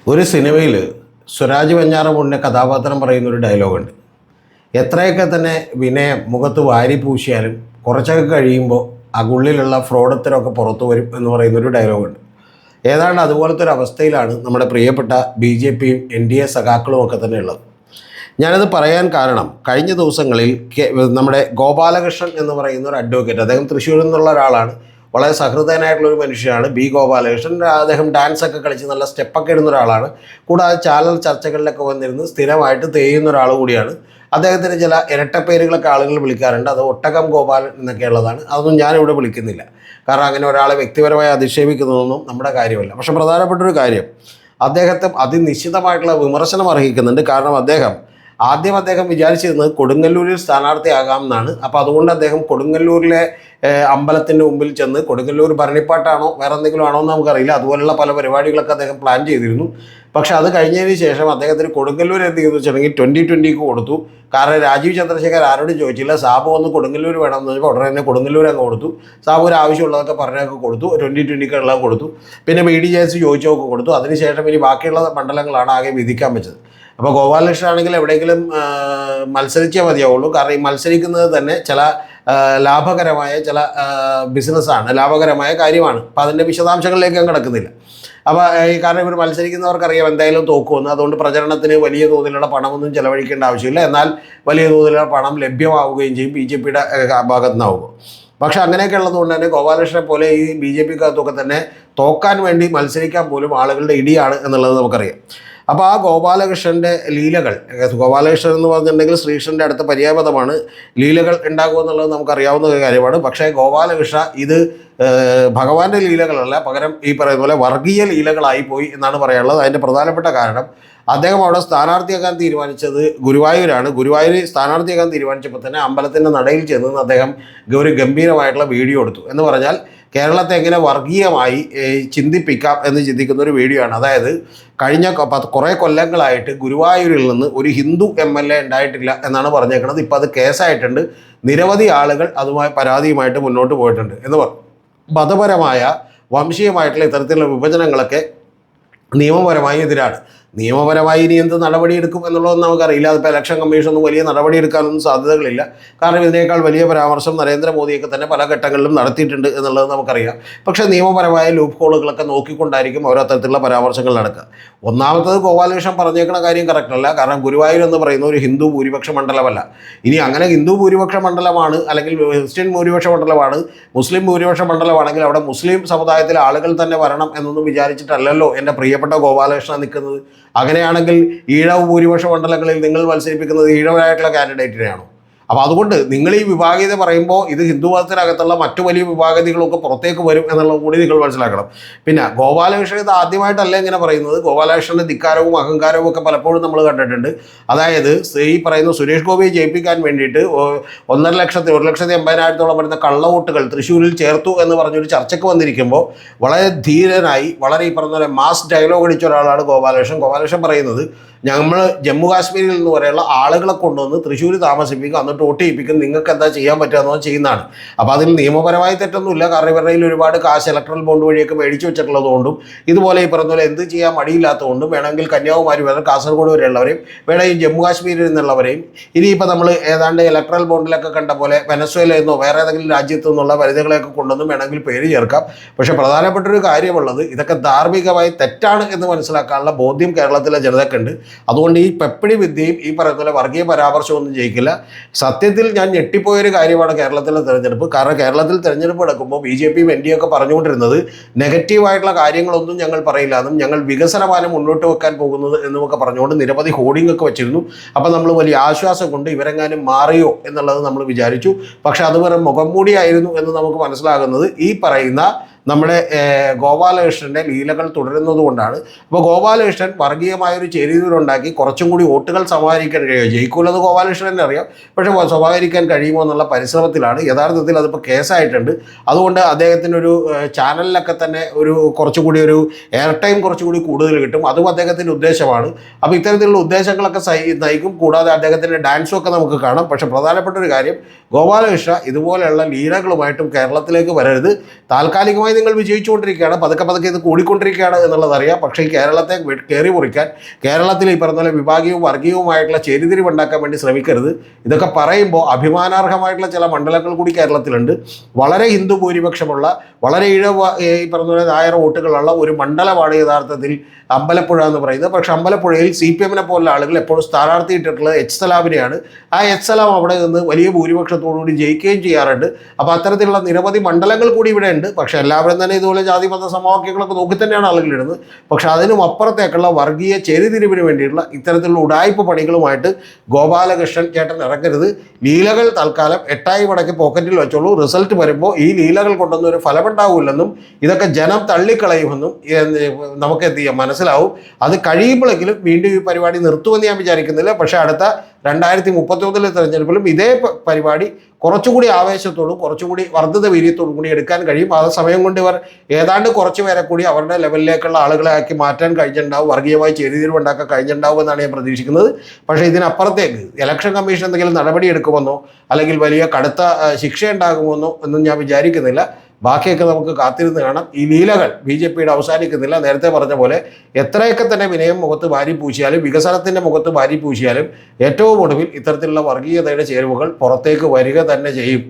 ഒരു സിനിമയിൽ സ്വരാജ് വെഞ്ഞാറമൂടിൻ്റെ കഥാപാത്രം പറയുന്നൊരു ഡയലോഗുണ്ട്. എത്രയൊക്കെ തന്നെ വിനയം മുഖത്ത് വാരി പൂശിയാലും കുറച്ചൊക്കെ കഴിയുമ്പോൾ ഉള്ളിലുള്ള ഫ്രോഡത്തരമൊക്കെ പുറത്തു വരും എന്ന് പറയുന്നൊരു ഡയലോഗുണ്ട്. ഏതാണ്ട് അതുപോലത്തെ ഒരു അവസ്ഥയിലാണ് നമ്മുടെ പ്രിയപ്പെട്ട BJPയും NDA സഖാക്കളും ഒക്കെ തന്നെ ഉള്ളത്. ഞാനത് പറയാൻ കാരണം, കഴിഞ്ഞ ദിവസങ്ങളിൽ നമ്മുടെ ഗോപാലകൃഷ്ണൻ എന്ന് പറയുന്ന ഒരു അഡ്വക്കേറ്റ്, അദ്ദേഹം തൃശ്ശൂരിൽ നിന്നുള്ള ഒരാളാണ്, വളരെ സഹൃദയനായിട്ടുള്ളൊരു മനുഷ്യനാണ് ഗോപാലകൃഷ്ണൻ. അദ്ദേഹം ഡാൻസൊക്കെ കളിച്ച് നല്ല സ്റ്റെപ്പൊക്കെ ഇടുന്ന ഒരാളാണ്. കൂടാതെ ചാനൽ ചർച്ചകളിലൊക്കെ വന്നിരുന്ന് സ്ഥിരമായിട്ട് തേയുന്ന ഒരാൾ കൂടിയാണ്. അദ്ദേഹത്തിന് ചില ഇരട്ടപ്പേരുകളൊക്കെ ആളുകൾ വിളിക്കാറുണ്ട്. അത് ഒട്ടകം ഗോപാലൻ എന്നൊക്കെ ഉള്ളതാണ്. അതൊന്നും ഞാനിവിടെ വിളിക്കുന്നില്ല, കാരണം അങ്ങനെ ഒരാളെ വ്യക്തിപരമായി അധിക്ഷേപിക്കുന്നതൊന്നും നമ്മുടെ കാര്യമല്ല. പക്ഷേ പ്രധാനപ്പെട്ടൊരു കാര്യം, അദ്ദേഹത്തെ അതിനിശ്ചിതമായിട്ടുള്ള വിമർശനം അർഹിക്കുന്നുണ്ട്. കാരണം അദ്ദേഹം വിചാരിച്ചിരുന്നത് കൊടുങ്ങല്ലൂരിൽ സ്ഥാനാർത്ഥിയാകാം എന്നാണ്. അപ്പോൾ അതുകൊണ്ട് അദ്ദേഹം കൊടുങ്ങല്ലൂരിലെ അമ്പലത്തിൻ്റെ മുമ്പിൽ ചെന്ന്, കൊടുങ്ങല്ലൂർ ഭരണിപ്പാട്ടാണോ വേറെ എന്തെങ്കിലും ആണോ എന്ന് നമുക്കറിയില്ല, അതുപോലുള്ള പല പരിപാടികളൊക്കെ അദ്ദേഹം പ്ലാൻ ചെയ്തിരുന്നു. പക്ഷേ അത് കഴിഞ്ഞതിന് ശേഷം അദ്ദേഹത്തിന് കൊടുങ്ങല്ലൂർ എന്ത് ചെയ്തു വെച്ചിട്ടുണ്ടെങ്കിൽ 2020 കൊടുത്തു. കാരണം രാജീവ് ചന്ദ്രശേഖർ ആരോടും ചോദിച്ചില്ല, സാബു ഒന്ന് കൊടുങ്ങല്ലൂർ വേണമെന്ന് ചോദിച്ചപ്പോൾ ഉടനെ തന്നെ കൊടുങ്ങല്ലൂർ അങ്ങ് കൊടുത്തു. സാബു ഒരു ആവശ്യമുള്ളതൊക്കെ പറഞ്ഞൊക്കെ കൊടുത്തു, 2020 കൊടുത്തു. പിന്നെ BDJS ചോദിച്ചൊക്കെ കൊടുത്തു. അതിനുശേഷം ഇനി ബാക്കിയുള്ള മണ്ഡലങ്ങളാണ് ആകെ വിധിക്കാൻ വെച്ചത്. അപ്പോൾ ഗോപാലകൃഷ്ണൻ ആണെങ്കിൽ എവിടെയെങ്കിലും മത്സരിച്ചേ മതിയാവുള്ളൂ. കാരണം ഈ മത്സരിക്കുന്നത് തന്നെ ചില ലാഭകരമായ ചില ബിസിനസ്സാണ്, ലാഭകരമായ കാര്യമാണ്. അപ്പോൾ അതിൻ്റെ വിശദാംശങ്ങളിലേക്ക് ഞാൻ കിടക്കുന്നില്ല. അപ്പോൾ കാരണം ഇവർ മത്സരിക്കുന്നവർക്കറിയാം എന്തായാലും തോക്കുമെന്ന്. അതുകൊണ്ട് പ്രചരണത്തിന് വലിയ തോതിലുള്ള പണമൊന്നും ചിലവഴിക്കേണ്ട ആവശ്യമില്ല. എന്നാൽ വലിയ തോതിലുള്ള പണം ലഭ്യമാവുകയും ചെയ്യും BJPയുടെ ഭാഗത്തു നിന്നാവുക. പക്ഷേ അങ്ങനെയൊക്കെ ഉള്ളതുകൊണ്ട് തന്നെ ഗോപാലകൃഷ്ണനെ പോലെ ഈ BJPക്കകത്തൊക്കെ തന്നെ തോക്കാൻ വേണ്ടി മത്സരിക്കാൻ പോലും ആളുകളുടെ ഇടിയാണ് എന്നുള്ളത് നമുക്കറിയാം. അപ്പോൾ ആ ഗോപാലകൃഷ്ണൻ്റെ ലീലകൾ, ഗോപാലകൃഷ്ണൻ എന്ന് പറഞ്ഞിട്ടുണ്ടെങ്കിൽ ശ്രീകൃഷ്ണൻ്റെ അടുത്ത പര്യായപദമാണ്. ലീലകൾ ഉണ്ടാകുമെന്നുള്ളത് നമുക്കറിയാവുന്ന കാര്യമാണ്. പക്ഷേ ഗോപാലകൃഷ്ണ ഇത് ഭഗവാന്റെ ലീലകളല്ല, പകരം ഈ പറയുന്ന പോലെ വർഗീയ ലീലകളായി പോയി എന്നാണ് പറയാനുള്ളത്. അതിൻ്റെ പ്രധാനപ്പെട്ട കാരണം, അദ്ദേഹം അവിടെ സ്ഥാനാർത്ഥിയാക്കാൻ തീരുമാനിച്ചത് ഗുരുവായൂരാണ്. ഗുരുവായൂർ സ്ഥാനാർത്ഥിയാക്കാൻ തീരുമാനിച്ചപ്പോൾ തന്നെ അമ്പലത്തിൻ്റെ നടയിൽ ചെന്ന് അദ്ദേഹം ഒരു ഗംഭീരമായിട്ടുള്ള വീഡിയോ എടുത്തു. എന്ന് പറഞ്ഞാൽ കേരളത്തെ എങ്ങനെ വർഗീയമായി ചിന്തിപ്പിക്കാം എന്ന് ചിന്തിക്കുന്ന ഒരു വീഡിയോ ആണ്. അതായത് കഴിഞ്ഞ കുറേ കൊല്ലങ്ങളായിട്ട് ഗുരുവായൂരിൽ നിന്ന് ഒരു ഹിന്ദു MLA ഉണ്ടായിട്ടില്ല എന്നാണ് പറഞ്ഞേക്കുന്നത്. ഇപ്പോൾ അത് കേസായിട്ടുണ്ട്. നിരവധി ആളുകൾ അതുമായി പരാതിയുമായിട്ട് മുന്നോട്ട് പോയിട്ടുണ്ട് എന്ന് പറഞ്ഞു. മതപരമായ വംശീയമായിട്ടുള്ള ഇത്തരത്തിലുള്ള വിഭജനങ്ങളൊക്കെ നിയമപരമായി എതിരാണ്. നിയമപരമായി ഇനി എന്ത് നടപടിയെടുക്കും എന്നുള്ളതൊന്നും നമുക്കറിയില്ല. അതിപ്പോൾ ഇലക്ഷൻ കമ്മീഷനൊന്നും വലിയ നടപടിയെടുക്കാനൊന്നും സാധ്യതകളില്ല. കാരണം ഇതിനേക്കാൾ വലിയ പരാമർശം നരേന്ദ്രമോദിയൊക്കെ തന്നെ പല ഘട്ടങ്ങളിലും നടത്തിയിട്ടുണ്ട് എന്നുള്ളത് നമുക്കറിയാം. പക്ഷേ നിയമപരമായ ലൂപ്പ് ഹോളുകളൊക്കെ നോക്കിക്കൊണ്ടായിരിക്കും ഓരോ തരത്തിലുള്ള പരാമർശങ്ങൾ നടക്കുക. ഒന്നാമത്തത്, ഗോപാലകൃഷ്ണൻ പറഞ്ഞേക്കുന്ന കാര്യം കറക്റ്റല്ല. കാരണം ഗുരുവായൂർ എന്ന് പറയുന്ന ഒരു ഹിന്ദു ഭൂരിപക്ഷ മണ്ഡലമല്ല. ഇനി അങ്ങനെ ഹിന്ദു ഭൂരിപക്ഷ മണ്ഡലമാണ്, അല്ലെങ്കിൽ ക്രിസ്ത്യൻ ഭൂരിപക്ഷ മണ്ഡലമാണ്, മുസ്ലിം ഭൂരിപക്ഷ മണ്ഡലമാണെങ്കിൽ അവിടെ മുസ്ലിം സമുദായത്തിലെ ആളുകൾ തന്നെ വരണം എന്നൊന്നും വിചാരിച്ചിട്ടല്ലല്ലോ എൻ്റെ പ്രിയപ്പെട്ട ഗോപാലകൃഷ്ണൻ നിൽക്കുന്നത്. അങ്ങനെയാണെങ്കിൽ ഈഴവ ഭൂരിപക്ഷ മണ്ഡലങ്ങളിൽ നിങ്ങൾ മത്സരിപ്പിക്കുന്നത് ഈഴവരായിട്ടുള്ള കാൻഡിഡേറ്റിനെയാണോ? അപ്പോൾ അതുകൊണ്ട് നിങ്ങൾ ഈ വിഭാഗീയത പറയുമ്പോൾ ഇത് ഹിന്ദു മതത്തിനകത്തുള്ള മറ്റു വലിയ വിഭാഗതകളൊക്കെ പുറത്തേക്ക് വരും എന്നുള്ളത് കൂടി നിങ്ങൾ മനസ്സിലാക്കണം. പിന്നെ ഗോപാലകൃഷ്ണൻ ഇത് ആദ്യമായിട്ടല്ല ഇങ്ങനെ പറയുന്നത്. ഗോപാലകൃഷ്ണൻ്റെ ധിക്കാരവും അഹങ്കാരവും ഒക്കെ പലപ്പോഴും നമ്മൾ കണ്ടിട്ടുണ്ട്. അതായത് ഈ പറയുന്ന സുരേഷ് ഗോപിയെ ജയിപ്പിക്കാൻ വേണ്ടിയിട്ട് 1,80,000 വരുന്ന കള്ളവോട്ടുകൾ തൃശ്ശൂരിൽ ചേർത്തു എന്ന് പറഞ്ഞൊരു ചർച്ചയ്ക്ക് വന്നിരിക്കുമ്പോൾ വളരെ ധീരനായി, വളരെ ഈ പറഞ്ഞ പോലെ മാസ് ഡയലോഗ് അടിച്ച ഒരാളാണ് ഗോപാലകൃഷ്ണൻ. ഗോപാലകൃഷ്ണൻ പറയുന്നത്, നമ്മൾ ജമ്മു കാശ്മീരിൽ നിന്ന് വരെയുള്ള ആളുകളെ കൊണ്ടുവന്ന് തൃശ്ശൂർ താമസിപ്പിക്കും, എന്നിട്ട് വോട്ട് ചെയ്യിപ്പിക്കും, നിങ്ങൾക്ക് എന്താ ചെയ്യാൻ പറ്റുക ചെയ്യുന്നതാണ്. അപ്പോൾ അതിൽ നിയമപരമായി തെറ്റൊന്നുമില്ല. കാരണം ഇവരുടെ കയ്യിൽ ഒരുപാട് കാശ് ഇലക്ട്രൽ ബോണ്ട് വഴിയൊക്കെ മേടിച്ചു വെച്ചിട്ടുള്ളതുകൊണ്ടും ഇതുപോലെ ഈ പറഞ്ഞ പോലെ എന്ത് ചെയ്യാൻ മടിയില്ലാത്തതുകൊണ്ടും വേണമെങ്കിൽ കന്യാകുമാരി വരെ കാസർഗോഡ് വരെയുള്ളവരെയും വേണമെങ്കിൽ ജമ്മു കാശ്മീരിൽ നിന്നുള്ളവരെയും ഇനിയിപ്പോൾ നമ്മൾ ഏതാണ്ട് ഇലക്ട്രൽ ബോണ്ടിലൊക്കെ കണ്ട പോലെ വെനസ്വേലയിൽ നിന്നോ വേറെ ഏതെങ്കിലും രാജ്യത്തു നിന്നുള്ള വനിതകളെയൊക്കെ കൊണ്ടുവന്നും വേണമെങ്കിൽ പേര് ചേർക്കാം. പക്ഷേ പ്രധാനപ്പെട്ടൊരു കാര്യമുള്ളത്, ഇതൊക്കെ ധാർമ്മികമായി തെറ്റാണ് എന്ന് മനസ്സിലാക്കാനുള്ള ബോധ്യം കേരളത്തിലെ ജനതയ്ക്കുണ്ട്. അതുകൊണ്ട് ഈ പെപ്പടി വിദ്യയും ഈ പറയുന്ന പോലെ വർഗീയ പരാമർശമൊന്നും ജയിക്കില്ല. സത്യത്തിൽ ഞാൻ ഞെട്ടിപ്പോയൊരു കാര്യമാണ് കേരളത്തിലെ തെരഞ്ഞെടുപ്പ്. കാരണം കേരളത്തിൽ തെരഞ്ഞെടുപ്പ് നടക്കുമ്പോൾ BJPയും NDA ഒക്കെ പറഞ്ഞുകൊണ്ടിരുന്നത് നെഗറ്റീവായിട്ടുള്ള കാര്യങ്ങളൊന്നും ഞങ്ങൾ പറയില്ല എന്നും ഞങ്ങൾ വികസനമാണ് മുന്നോട്ട് വെക്കാൻ പോകുന്നത് എന്നുമൊക്കെ പറഞ്ഞുകൊണ്ട് നിരവധി ഹോർഡിംഗ് ഒക്കെ വെച്ചിരുന്നു. അപ്പോൾ നമ്മൾ വലിയ ആശ്വാസം കൊണ്ട് ഇവരെങ്ങാനും മാറിയോ എന്നുള്ളത് നമ്മൾ വിചാരിച്ചു. പക്ഷേ അത് വെറും മുഖം മൂടിയായിരുന്നു എന്ന് നമുക്ക് മനസ്സിലാകുന്നത് ഈ പറയുന്ന നമ്മുടെ ഗോപാലകൃഷ്ണൻ്റെ ലീലകൾ തുടരുന്നത് കൊണ്ടാണ്. അപ്പോൾ ഗോപാലകൃഷ്ണൻ വർഗീയമായൊരു ചേരിതിരുണ്ടാക്കി കുറച്ചും കൂടി വോട്ടുകൾ സമാഹരിക്കാൻ കഴിയുമോ? ജയിക്കൂലെന്ന് ഗോപാലകൃഷ്ണനെ അറിയാം. പക്ഷേ സമാഹരിക്കാൻ കഴിയുമോ എന്നുള്ള പരിശ്രമത്തിലാണ്. യഥാർത്ഥത്തിൽ അതിപ്പോൾ കേസായിട്ടുണ്ട്. അതുകൊണ്ട് അദ്ദേഹത്തിനൊരു ചാനലിലൊക്കെ തന്നെ കുറച്ചുകൂടി ഒരു എയർ ടൈം കുറച്ചുകൂടി കൂടുതൽ കിട്ടും. അതും അദ്ദേഹത്തിൻ്റെ ഉദ്ദേശമാണ്. അപ്പോൾ ഇത്തരത്തിലുള്ള ഉദ്ദേശങ്ങളൊക്കെ നയിക്കും. കൂടാതെ അദ്ദേഹത്തിൻ്റെ ഡാൻസും ഒക്കെ നമുക്ക് കാണാം. പക്ഷേ പ്രധാനപ്പെട്ട ഒരു കാര്യം, ഗോപാലകൃഷ്ണ ഇതുപോലെയുള്ള ലീലകളുമായിട്ടും കേരളത്തിലേക്ക് വരരുത്. താൽക്കാലികമായി വർഷമായി നിങ്ങൾ വിജയിച്ചുകൊണ്ടിരിക്കുകയാണ്, പതുക്കെ പതുക്കെ ഇത് കൂടിക്കൊണ്ടിരിക്കുകയാണ് എന്നുള്ളതറിയാം. പക്ഷേ ഈ കേരളത്തെ കയറി മുറിക്കാൻ, കേരളത്തിൽ ഈ പറഞ്ഞ പോലെ വിഭാഗീയവും വർഗീയവുമായിട്ടുള്ള ചേരിതിരിവുണ്ടാക്കാൻ വേണ്ടി ശ്രമിക്കരുത്. ഇതൊക്കെ പറയുമ്പോൾ അഭിമാനാർഹമായിട്ടുള്ള ചില മണ്ഡലങ്ങൾ കൂടി കേരളത്തിലുണ്ട്. വളരെ ഹിന്ദു ഭൂരിപക്ഷമുള്ള, വളരെ ഈ പറഞ്ഞ പോലെ നായർ വോട്ടുകളുള്ള ഒരു മണ്ഡലമാണ് യഥാർത്ഥത്തിൽ അമ്പലപ്പുഴ എന്ന് പറയുന്നത്. പക്ഷേ അമ്പലപ്പുഴയിൽ CPM പോലുള്ള ആളുകൾ എപ്പോഴും സ്ഥാനാർത്ഥി ഇട്ടിട്ടുള്ളത് എച്ച് സലാമിനെയാണ്. ആ എച്ച് സലാം അവിടെ നിന്ന് വലിയ ഭൂരിപക്ഷത്തോടുകൂടി ജയിക്കുകയും ചെയ്യാറുണ്ട്. അപ്പോൾ അത്തരത്തിലുള്ള നിരവധി മണ്ഡലങ്ങൾ കൂടി ഇവിടെ ഉണ്ട്. പക്ഷേ എല്ലാവരും തന്നെ ഇതുപോലെ ജാതി മത സമവാക്യങ്ങളൊക്കെ നോക്കി തന്നെയാണ് ആളുകൾ ഇടുന്നത്. പക്ഷേ അതിനും അപ്പുറത്തേക്കുള്ള വർഗീയ ചേരിതിരിവിന് വേണ്ടിയിട്ടുള്ള ഇത്തരത്തിലുള്ള ഉടായ്പ പണികളുമായിട്ട് ഗോപാലകൃഷ്ണൻ ചേട്ടൻ ഇറക്കരുത്. ലീലകൾ തൽക്കാലം 8 മടക്കി പോക്കറ്റിൽ വെച്ചോളൂ. റിസൾട്ട് വരുമ്പോൾ ഈ ലീലകൾ കൊണ്ടൊന്നും ഒരു ഫലമുണ്ടാവില്ലെന്നും ഇതൊക്കെ ജനം തള്ളിക്കളയുമെന്നും നമുക്ക് എന്ത് ചെയ്യാം മനസ്സിലാവും. അത് കഴിയുമ്പോഴെങ്കിലും വീണ്ടും ഈ പരിപാടി നിർത്തുമെന്ന് ഞാൻ വിചാരിക്കുന്നില്ല. പക്ഷേ അടുത്ത 2031 തെരഞ്ഞെടുപ്പിലും ഇതേ പരിപാടി കുറച്ചുകൂടി ആവേശത്തോടും കുറച്ചുകൂടി വർദ്ധിത വീര്യത്തോടും കൂടി എടുക്കാൻ കഴിയും. ആ സമയം കൊണ്ട് ഇവർ ഏതാണ്ട് കുറച്ച് പേരെ കൂടി അവരുടെ ലെവലിലേക്കുള്ള ആളുകളെ ആക്കി മാറ്റാൻ കഴിഞ്ഞിട്ടുണ്ടാവും, വർഗീയമായി ചേരിതിരിവുണ്ടാക്കാൻ കഴിഞ്ഞിട്ടുണ്ടാവും എന്നാണ് ഞാൻ പ്രതീക്ഷിക്കുന്നത്. പക്ഷേ ഇതിനപ്പുറത്തേക്ക് ഇലക്ഷൻ കമ്മീഷൻ എന്തെങ്കിലും നടപടി എടുക്കുമെന്നോ അല്ലെങ്കിൽ വലിയ കടുത്ത ശിക്ഷ ഉണ്ടാകുമെന്നോ ഒന്നും ഞാൻ വിചാരിക്കുന്നില്ല. ബാക്കിയൊക്കെ നമുക്ക് കാത്തിരുന്ന് കാണാം. ഈ ലീലകൾ BJPയുടെ അവസാനിക്കുന്നില്ല. നേരത്തെ പറഞ്ഞ പോലെ എത്രയൊക്കെ തന്നെ വിനയം മുഖത്ത് വാരി പൂശിയാലും, വികസനത്തിൻ്റെ മുഖത്ത് വാരി പൂശിയാലും ഏറ്റവും ഒടുവിൽ ഇത്തരത്തിലുള്ള വർഗീയതയുടെ ചേരുവകൾ പുറത്തേക്ക് വരിക തന്നെ ചെയ്യും.